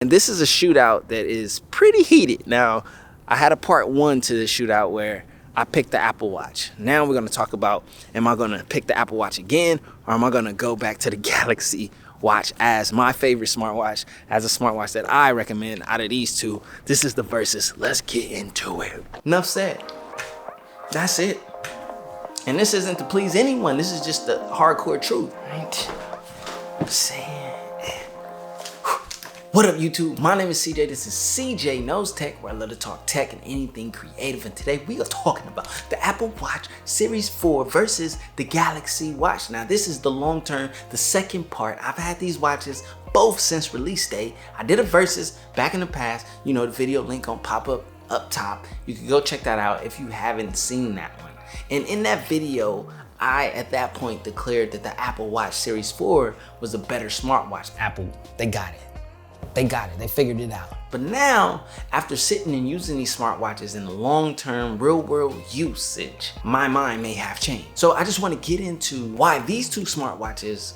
And this is a shootout that is pretty heated. Now, I had a part 1 to the shootout where I picked the Apple Watch. Now we're gonna talk about, am I gonna pick the Apple Watch again, or am I gonna go back to the Galaxy Watch as my favorite smartwatch, as a smartwatch that I recommend out of these two? This is the versus. Let's get into it. Enough said. That's it. And this isn't to please anyone. This is just the hardcore truth, right? I'm saying. What up, YouTube? My name is CJ. This is CJ Knows Tech, where I love to talk tech and anything creative. And today we are talking about the Apple Watch Series 4 versus the Galaxy Watch. Now, this is the long term, the second part. I've had these watches both since release day. I did a versus back in the past. You know, the video link gonna pop up top. You can go check that out if you haven't seen that one. And in that video, I, at that point, declared that the Apple Watch Series 4 was a better smartwatch. Apple, they got it. They got it, they figured it out. But now, after sitting and using these smartwatches in long-term, real-world usage, my mind may have changed. So I just want to get into why these two smartwatches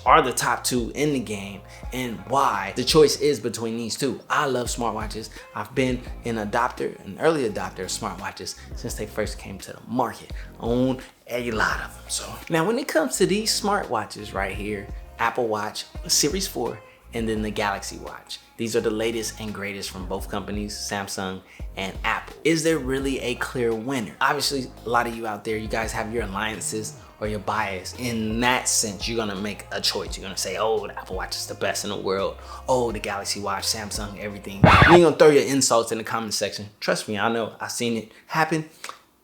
are the top two in the game and why the choice is between these two. I love smartwatches. I've been an early adopter of smartwatches since they first came to the market. I own a lot of them. So now when it comes to these smartwatches right here, Apple Watch Series 4, and then the Galaxy Watch. These are the latest and greatest from both companies, Samsung and Apple. Is there really a clear winner? Obviously, a lot of you out there, you guys have your alliances or your bias. In that sense, you're gonna make a choice. You're gonna say, oh, the Apple Watch is the best in the world. Oh, the Galaxy Watch, Samsung, everything. You're gonna throw your insults in the comment section. Trust me, I know, I've seen it happen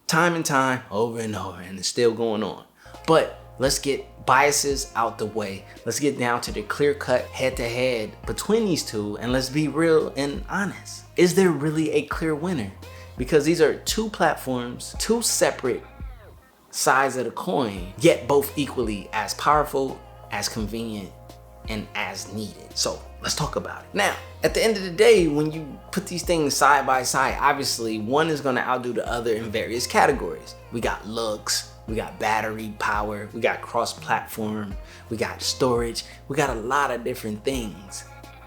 time and time, over and over, and it's still going on. But let's get biases out the way. Let's get down to the clear-cut head-to-head between these two, and let's be real and honest. Is there really a clear winner? Because these are two platforms, two separate sides of the coin, yet both equally as powerful, as convenient, and as needed. So let's talk about it. Now, at the end of the day, when you put these things side by side, obviously one is gonna outdo the other in various categories. We got looks, we got battery power, we got cross-platform, we got storage, we got a lot of different things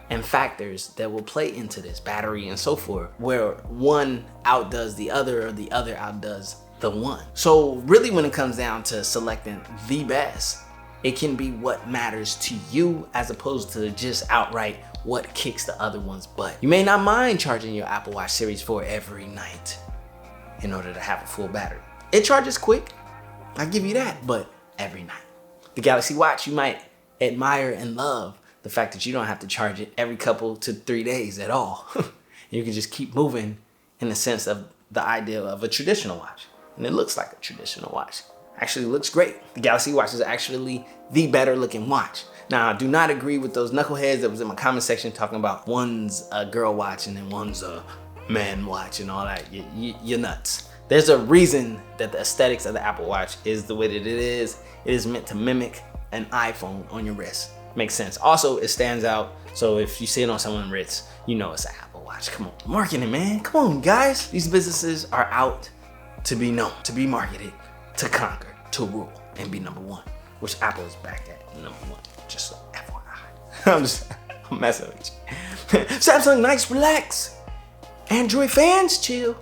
and factors that will play into this, battery and so forth, where one outdoes the other or the other outdoes the one. So really when it comes down to selecting the best, it can be what matters to you as opposed to just outright what kicks the other one's butt. You may not mind charging your Apple Watch Series 4 every night in order to have a full battery. It charges quick, I give you that, but every night. The Galaxy Watch, you might admire and love the fact that you don't have to charge it every couple to 3 days at all. You can just keep moving in the sense of the idea of a traditional watch. And it looks like a traditional watch. Actually looks great. The Galaxy Watch is actually the better looking watch. Now, I do not agree with those knuckleheads that was in my comment section talking about one's a girl watch and then one's a man watch and all that. You're nuts. There's a reason that the aesthetics of the Apple Watch is the way that it is. It is meant to mimic an iPhone on your wrist. Makes sense. Also, it stands out. So if you see it on someone's wrist, you know it's an Apple Watch. Come on, marketing, man. Come on, guys. These businesses are out to be known, to be marketed, to conquer, to rule, and be number one, which Apple is back at number one. Just so FYI. I'm messing with you. Samsung, nice, relax. Android fans, chill.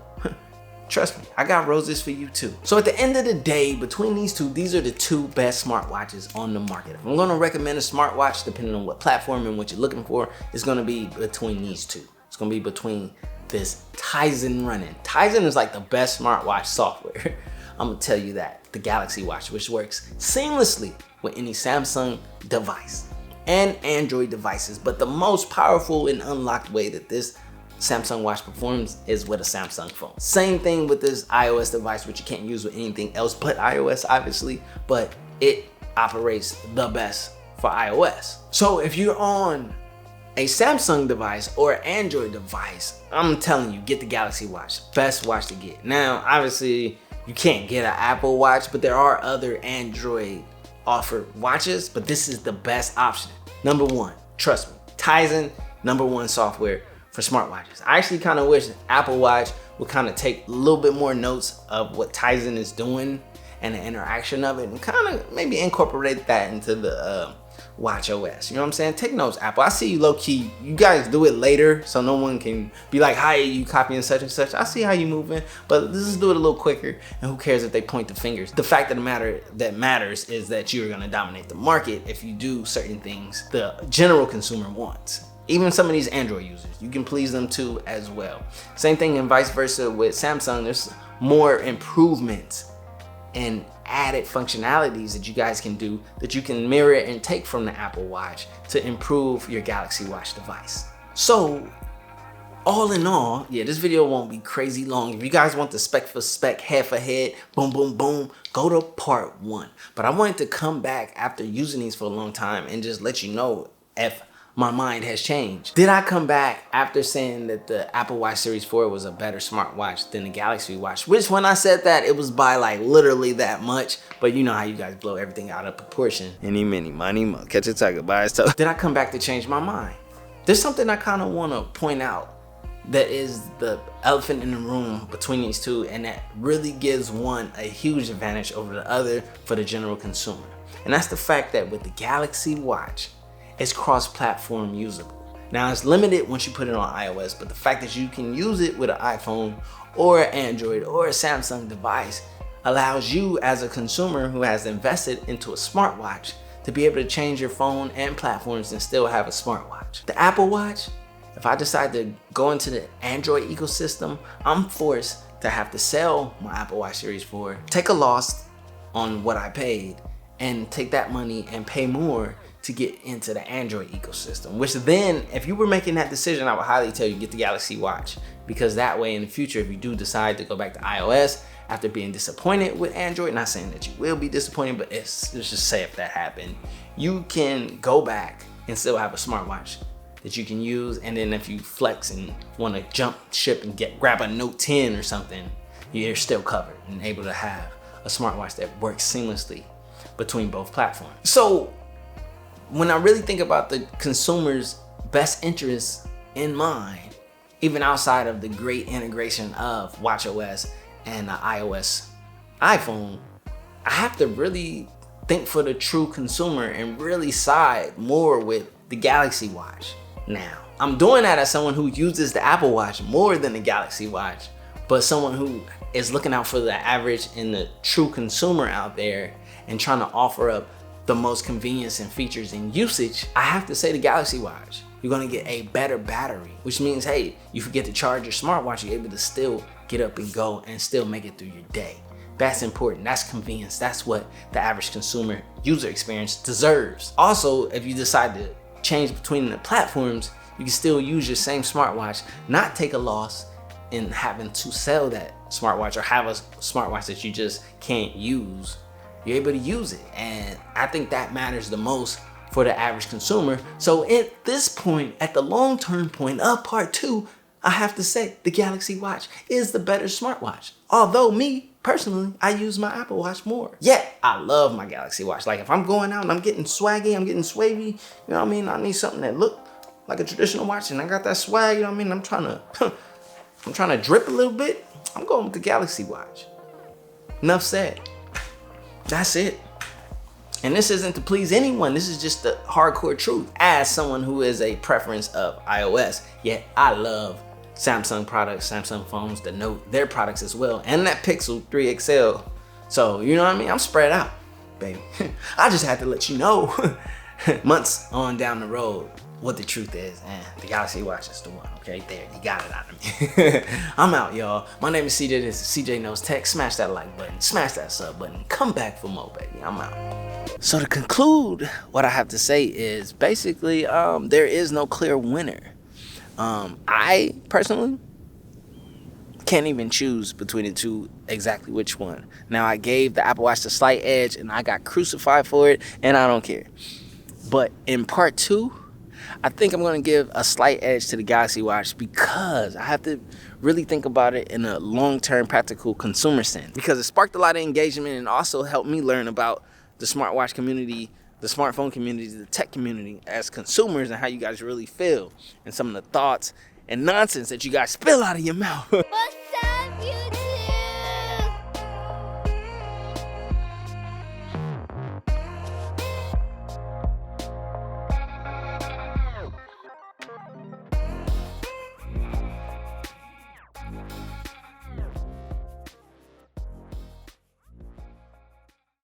Trust me, I got roses for you too. So at the end of the day, between these two, these are the two best smartwatches on the market. If I'm gonna recommend a smartwatch, depending on what platform and what you're looking for, it's gonna be between these two. It's gonna be between this Tizen running. Tizen is like the best smartwatch software. I'm gonna tell you that. The Galaxy Watch, which works seamlessly with any Samsung device and Android devices, but the most powerful and unlocked way that this Samsung Watch performs is with a Samsung phone. Same thing with this iOS device, which you can't use with anything else but iOS, obviously, but it operates the best for iOS. So if you're on a Samsung device or Android device, I'm telling you, get the Galaxy Watch. Best watch to get. Now, obviously, you can't get an Apple Watch, but there are other Android offered watches, but this is the best option. Number one, trust me, Tizen, number one software for smartwatches. I actually kind of wish Apple Watch would kind of take a little bit more notes of what Tizen is doing and the interaction of it and kind of maybe incorporate that into the watch OS. You know what I'm saying? Take notes, Apple. I see you low key. You guys do it later, so no one can be like, "Hi, you copying such and such." I see how you moving, but let's just do it a little quicker. And who cares if they point the fingers? The fact of the matter that matters is that you're gonna dominate the market if you do certain things the general consumer wants. Even some of these Android users, you can please them too as well. Same thing and vice versa with Samsung. There's more improvements and added functionalities that you guys can do that you can mirror and take from the Apple Watch to improve your Galaxy Watch device. So all in all, yeah, this video won't be crazy long. If you guys want the spec for spec, head for head, boom, boom, boom, go to part 1. But I wanted to come back after using these for a long time and just let you know if my mind has changed. Did I come back after saying that the Apple Watch Series 4 was a better smartwatch than the Galaxy Watch? Which when I said that, it was by like literally that much. But you know how you guys blow everything out of proportion. Any, many, money, mo. Catch a tiger by his toe. Did I come back to change my mind? There's something I kind of want to point out that is the elephant in the room between these two, and that really gives one a huge advantage over the other for the general consumer. And that's the fact that with the Galaxy Watch, it's cross-platform usable. Now it's limited once you put it on iOS, but the fact that you can use it with an iPhone or an Android or a Samsung device allows you as a consumer who has invested into a smartwatch to be able to change your phone and platforms and still have a smartwatch. The Apple Watch, if I decide to go into the Android ecosystem, I'm forced to have to sell my Apple Watch Series 4, take a loss on what I paid, and take that money and pay more to get into the Android ecosystem. Which then, if you were making that decision, I would highly tell you get the Galaxy Watch, because that way in the future, if you do decide to go back to iOS after being disappointed with Android, not saying that you will be disappointed, but let's just say if that happened, you can go back and still have a smartwatch that you can use. And then if you flex and want to jump ship and grab a Note 10 or something, you're still covered and able to have a smartwatch that works seamlessly between both platforms. So when I really think about the consumer's best interests in mind, even outside of the great integration of watchOS and the iOS iPhone, I have to really think for the true consumer and really side more with the Galaxy Watch. Now, I'm doing that as someone who uses the Apple Watch more than the Galaxy Watch, but someone who is looking out for the average and the true consumer out there and trying to offer up the most convenience and features and usage. I have to say the Galaxy Watch, you're gonna get a better battery, which means, hey, you forget to charge your smartwatch, you're able to still get up and go and still make it through your day. That's important, that's convenience, that's what the average consumer user experience deserves. Also, if you decide to change between the platforms, you can still use your same smartwatch, not take a loss in having to sell that smartwatch or have a smartwatch that you just can't use. You're able to use it, and I think that matters the most for the average consumer. So at this point, at the long-term point of part 2, I have to say the Galaxy Watch is the better smartwatch. Although me, personally, I use my Apple Watch more. Yet, I love my Galaxy Watch. Like if I'm going out and I'm getting swaggy, I'm getting swavy, you know what I mean? I need something that look like a traditional watch and I got that swag, you know what I mean? I'm trying to drip a little bit. I'm going with the Galaxy Watch. Enough said. That's it. And this isn't to please anyone. This is just the hardcore truth. As someone who is a preference of iOS, yet I love Samsung products, Samsung phones, the Note, their products as well, and that Pixel 3 XL. So, you know what I mean? I'm spread out, baby. I just had to let you know months on down the road what the truth is, and the Galaxy Watch is the one, okay? There, you got it out of me. I'm out, y'all. My name is CJ, this is CJ Knows Tech. Smash that like button, smash that sub button, come back for more, baby. I'm out. So to conclude, what I have to say is basically, there is no clear winner. I personally can't even choose between the two exactly which one. Now, I gave the Apple Watch the slight edge, and I got crucified for it, and I don't care. But in part 2, I think I'm going to give a slight edge to the Galaxy Watch because I have to really think about it in a long-term practical consumer sense, because it sparked a lot of engagement and also helped me learn about the smartwatch community, the smartphone community, the tech community as consumers, and how you guys really feel and some of the thoughts and nonsense that you guys spill out of your mouth.